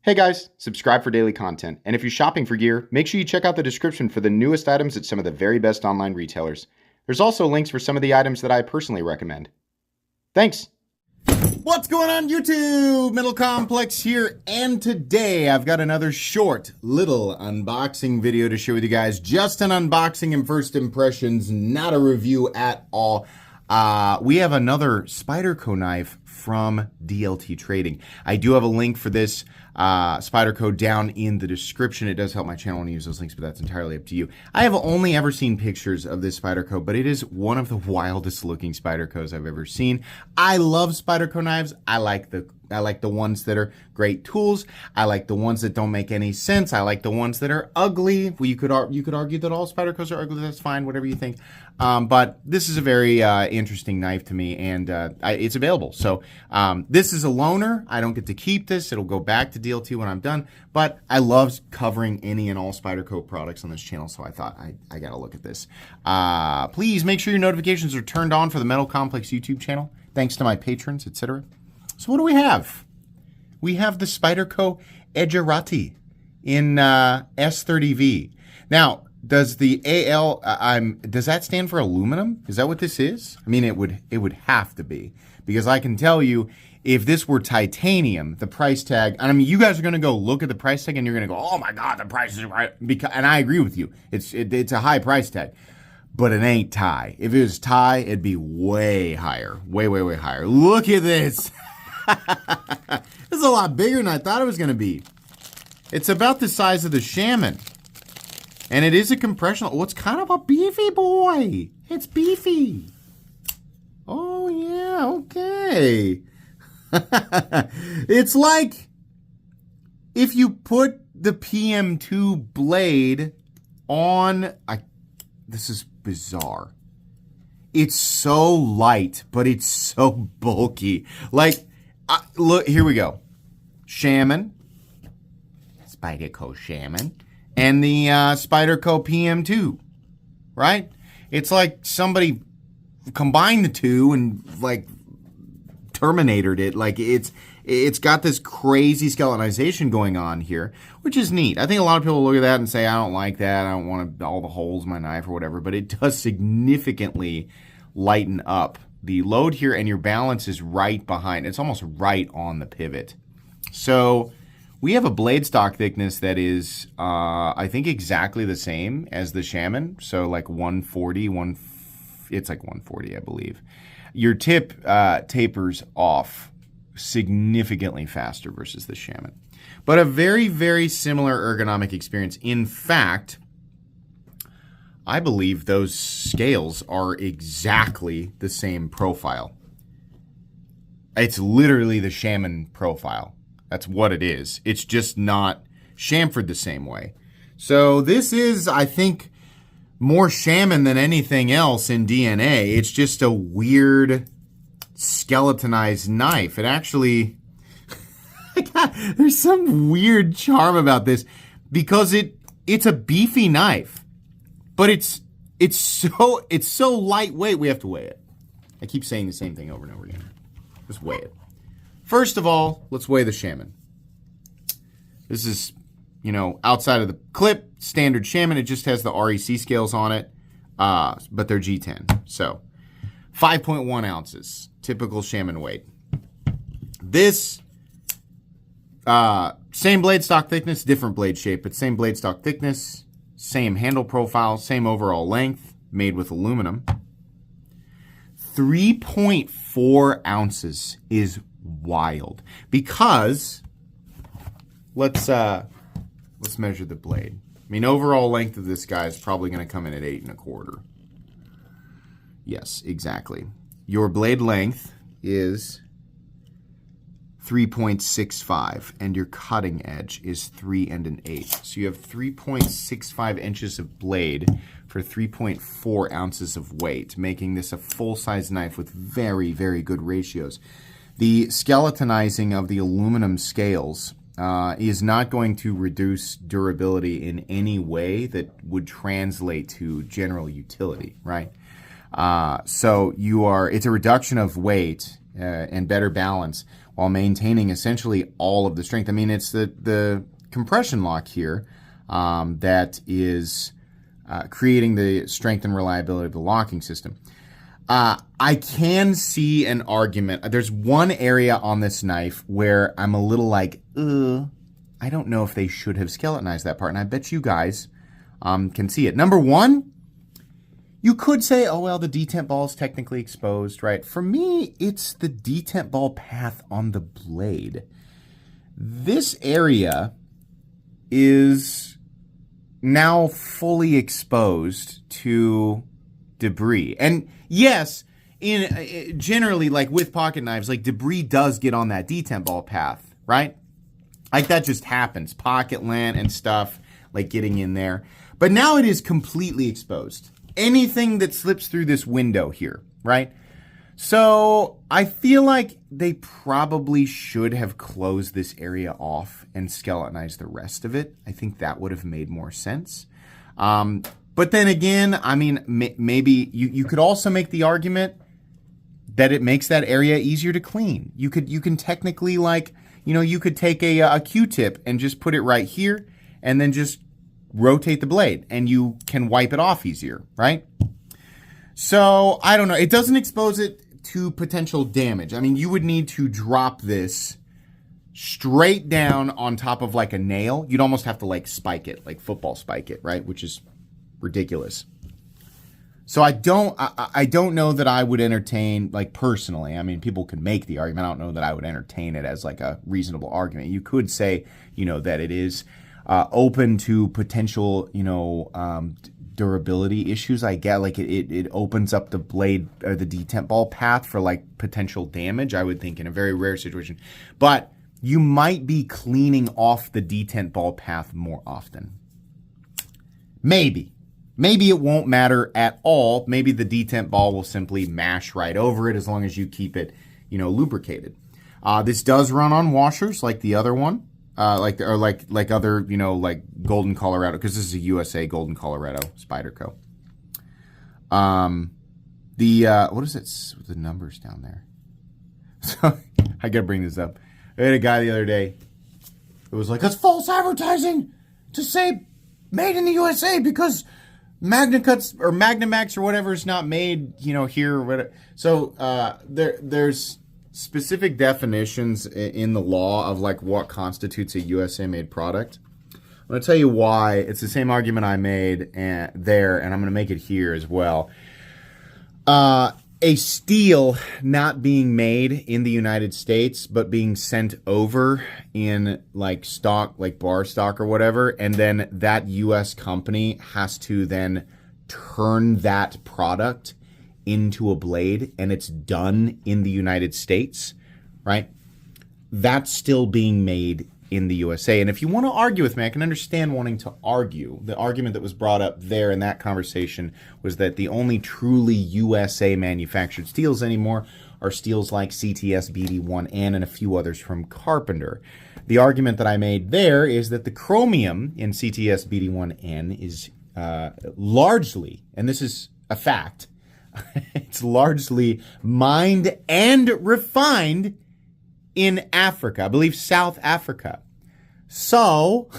Hey guys, subscribe for daily content, and if you're shopping for gear, make sure you check out the description for the newest items at some of the very best online retailers. There's also links for some of the items that I personally recommend. Thanks! What's going on YouTube? Metal Complex here, and today I've got another short little unboxing video to share with you guys. Just an unboxing and first impressions, not a review at all. We have another Spyderco knife from DLT Trading. I do have a link for this Spyderco down in the description. It does help my channel when you use those links, but that's entirely up to you. I have only ever seen pictures of this Spyderco, but it is one of the wildest looking Spydercos I've ever seen. I love Spyderco knives. I like the ones that are great tools. I like the ones that don't make any sense. I like the ones that are ugly. Well, you could argue that all Spydercos are ugly. That's fine, whatever you think. But this is a very interesting knife to me, and it's available. So this is a loaner. I don't get to keep this. It'll go back to DLT when I'm done. But I love covering any and all Spyderco products on this channel, so I thought I got to look at this. Please make sure your notifications are turned on for the Metal Complex YouTube channel. Thanks to my patrons, etc. So what do we have? We have the Spyderco Edgerati in S30V. Now, does the AL does that stand for aluminum? Is that what this is? I mean, it would have to be, because I can tell you, if this were titanium, the price tag, and I mean, you guys are going to go look at the price tag and you're going to go, oh my God, the price is right. And I agree with you. It's a high price tag, but it ain't Thai. If it was Thai, it'd be way higher, way, way, way higher. Look at this. This is a lot bigger than I thought it was going to be. It's about the size of the Shaman. And it is a compression. Oh, it's kind of a beefy boy. It's beefy. Oh, yeah, okay. It's like if you put the PM2 blade on... this is bizarre. It's so light, but it's so bulky. Like, look, here we go. Shaman. Spyderco Shaman. And the Spyderco PM2. Right? It's like somebody combined the two and, like, Terminatored it. Like, it's got this crazy skeletonization going on here, which is neat. I think a lot of people look at that and say, I don't like that. I don't want all the holes in my knife or whatever. But it does significantly lighten up the load here, and your balance is right behind. It's almost right on the pivot. So we have a blade stock thickness that is, I think, exactly the same as the Shaman. So like 140, it's like 140, I believe. Your tip tapers off significantly faster versus the Shaman. But a very, very similar ergonomic experience. In fact, I believe those scales are exactly the same profile. It's literally the Shaman profile. That's what it is. It's just not chamfered the same way. So this is, I think, more Shaman than anything else in DNA. It's just a weird skeletonized knife. It actually, there's some weird charm about this, because it's a beefy knife, but it's so lightweight. We have to weigh it. I keep saying the same thing over and over again. Just weigh it. First of all, let's weigh the Shaman. This is, you know, outside of the clip, standard Shaman. It just has the REC scales on it, but they're G10. So 5.1 ounces, typical Shaman weight. This, same blade stock thickness, different blade shape, but same blade stock thickness, same handle profile, same overall length, made with aluminum. 3.4 ounces is wild, because let's measure the blade. I mean, overall length of this guy is probably going to come in at 8 1/4. Yes, exactly. Your blade length is 3.65, and your cutting edge is 3 1/8. So you have 3.65 inches of blade for 3.4 ounces of weight, making this a full-size knife with very, very good ratios. The skeletonizing of the aluminum scales is not going to reduce durability in any way that would translate to general utility, right? So it's a reduction of weight and better balance while maintaining essentially all of the strength. I mean, it's the compression lock here that is creating the strength and reliability of the locking system. I can see an argument. There's one area on this knife where I'm a little like, I don't know if they should have skeletonized that part, and I bet you guys can see it. Number one, you could say, oh, well, the detent ball is technically exposed, right? For me, it's the detent ball path on the blade. This area is now fully exposed to debris. And yes, generally, like with pocket knives, like debris does get on that detent ball path, right? Like that just happens. Pocket lint and stuff, like getting in there. But now it is completely exposed. Anything that slips through this window here, right? So I feel like they probably should have closed this area off and skeletonized the rest of it. I think that would have made more sense. But then again, I mean, maybe you could also make the argument that it makes that area easier to clean. You can technically, like, you could take a Q-tip and just put it right here and then just rotate the blade and you can wipe it off easier, right? So I don't know. It doesn't expose it to potential damage. I mean, you would need to drop this straight down on top of like a nail. You'd almost have to like spike it, like football spike it, right? Which is ridiculous. So I don't know that I would entertain, like personally, I mean, people could make the argument. I don't know that I would entertain it as like a reasonable argument. You could say, that it is open to potential, durability issues. I get like it opens up the blade or the detent ball path for like potential damage, I would think, in a very rare situation. But you might be cleaning off the detent ball path more often. Maybe it won't matter at all. Maybe the detent ball will simply mash right over it as long as you keep it, lubricated. This does run on washers like the other one. Like other, like Golden Colorado, because this is a USA Golden Colorado Spyderco. What is it? The numbers down there. So I gotta bring this up. I had a guy the other day. It was like, it's false advertising to say made in the USA because MagnaCuts or MagnaMax or whatever is not made, here or whatever. So there's specific definitions in the law of like what constitutes a USA made product. I'm going to tell you why. It's the same argument I made there, and I'm going to make it here as well. A steel not being made in the United States, but being sent over in like stock, like bar stock or whatever, and then that US company has to then turn that product into a blade, and it's done in the United States, right? That's still being made in the USA. And if you want to argue with me, I can understand wanting to argue. The argument that was brought up there in that conversation was that the only truly USA manufactured steels anymore are steels like CTS BD1N and a few others from Carpenter. The argument that I made there is that the chromium in CTS BD1N is largely, and this is a fact, it's largely mined and refined in Africa, I believe South Africa. So,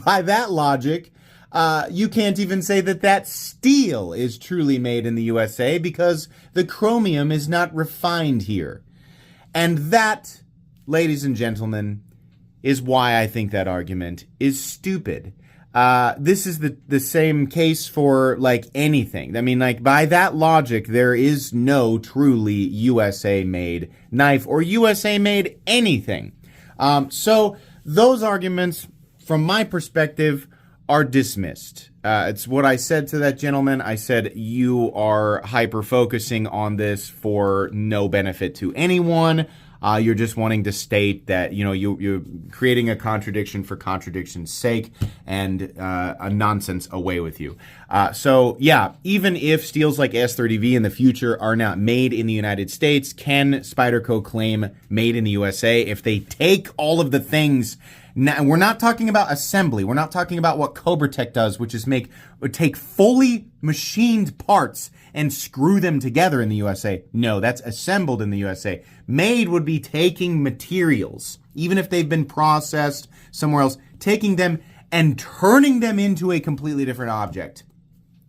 by that logic, you can't even say that steel is truly made in the USA because the chromium is not refined here. And that, ladies and gentlemen, is why I think that argument is stupid. This is the same case for like anything. I mean, like by that logic, there is no truly USA made knife or USA made anything. So those arguments, from my perspective, are dismissed. It's what I said to that gentleman. I said, you are hyper-focusing on this for no benefit to anyone. You're just wanting to state that, you're creating a contradiction for contradiction's sake, and a nonsense away with you. So, yeah, even if steels like S30V in the future are not made in the United States, can Spyderco claim made in the USA if they take all of the things Now, we're not talking about assembly. We're not talking about what Cobra Tech does, which is take fully machined parts and screw them together in the USA. No, that's assembled in the USA. Made would be taking materials, even if they've been processed somewhere else, taking them and turning them into a completely different object,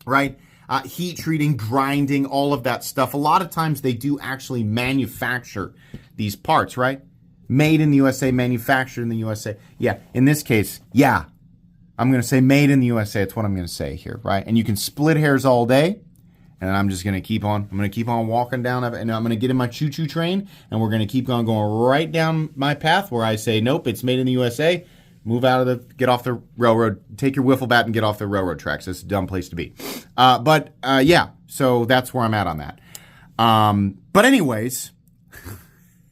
right? Heat treating, grinding, all of that stuff. A lot of times they do actually manufacture these parts, right? Made in the USA, manufactured in the USA. Yeah, in this case, yeah. I'm going to say made in the USA. It's what I'm going to say here, right? And you can split hairs all day. And I'm just going to keep on. I'm going to keep on walking down. And I'm going to get in my choo-choo train. And we're going to keep on going right down my path where I say, nope, it's made in the USA. Move out of get off the railroad. Take your wiffle bat and get off the railroad tracks. That's a dumb place to be. Yeah, so that's where I'm at on that. But anyways,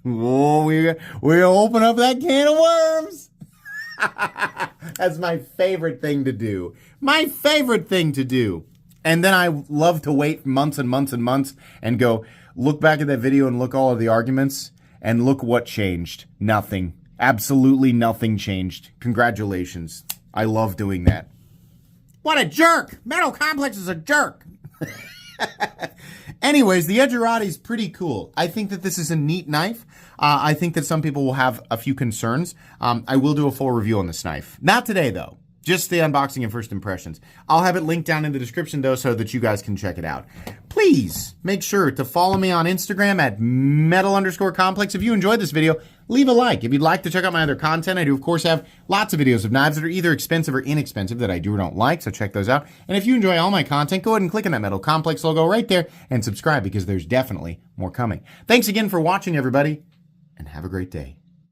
whoa, we open up that can of worms. That's my favorite thing to do. My favorite thing to do. And then I love to wait months and months and months and go look back at that video and look all of the arguments and look what changed. Nothing. Absolutely nothing changed. Congratulations. I love doing that. What a jerk! Metal Complex is a jerk! Anyways, the Edgerati is pretty cool. I think that this is a neat knife. I think that some people will have a few concerns. I will do a full review on this knife. Not today, though. Just the unboxing and first impressions. I'll have it linked down in the description, though, so that you guys can check it out. Please make sure to follow me on Instagram at metal_complex. If you enjoyed this video, leave a like. If you'd like to check out my other content, I do, of course, have lots of videos of knives that are either expensive or inexpensive that I do or don't like, so check those out. And if you enjoy all my content, go ahead and click on that Metal Complex logo right there and subscribe because there's definitely more coming. Thanks again for watching, everybody, and have a great day.